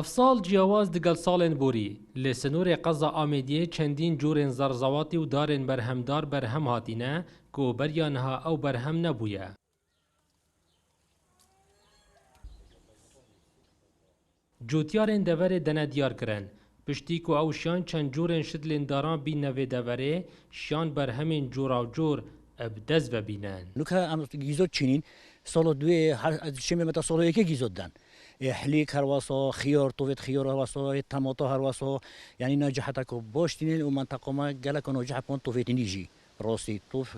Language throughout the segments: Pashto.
افسال جیاواز دگل سالن بوری لسنور قزا آمیدیه چندین جورن زرزواتی و دارن برهمدار برهم هاتینه کو بریانها او برهم نبویه. جوتیارن دوره دنه دیار کرن. پشتی کو او شان چند جورن شدلن داران بین نوی دوره شان برهمین جورا و جور ابدز و بینن. نوکه ام گیزود چینین سال دوی هر شمی متا سال یکی گیزود دن. حلیق هرواسا خيار طوفت خيار هرواسا طماطا هرواسا يعني ناجحتك باشتين ومنطقة ما جالك ناجح بون طوفت نيجي راسي طوف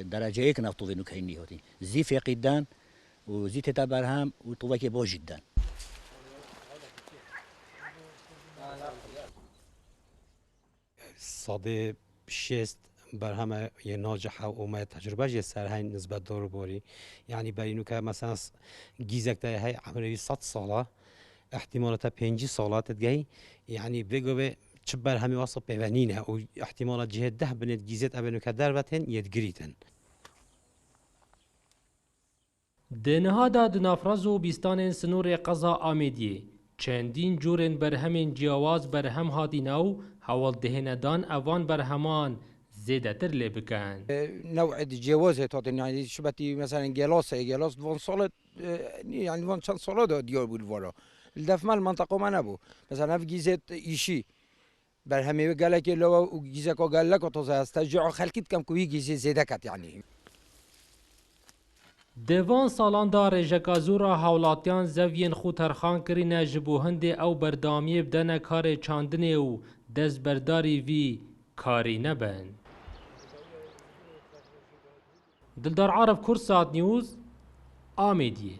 درجة هيك نطوف إنه كهني هاتي زي في قدان وزي تتبرهم وطوفك باش جدا صادي شست برهمه یه ناجحه و ما تجربه جه سر هاي نسبت دور بوری يعني برینو که مثلا گیزک ده های عمری 100 ساله احتمالات 5 سالات تجي يعني بيجوا چه برهمی واسه پیونینه و احتمالات جه 10 بنت گیزت ابنو که دربتن یدگریتن دنها دا دنافراز و بیستان سنور قضا آمیدیه چندین جورن برهمین جیاواز برهم هاتیناو حوال دهندان اوان برهمان زیده تر لی بکن نوع جواز هاتين يعني شبتي مثلا جلاس وان سال يعني وان چند سال دا دیار بود ورا الدف مال منطقه ما نبود مثلا اف گیزت ایشی بر همه گله که لو و گیزه کا گله کا تازه است جا خلقیت کم کوی گیزه زیده کت يعني دوان سالان دا رژکا زورا حولاتیان زوین خو ترخان کرینه جبو هنده او بردامیه بدنه کار چاندنه و دز برداری وی کاری نبن دلدار عرب کورسات نیوز آمیدیه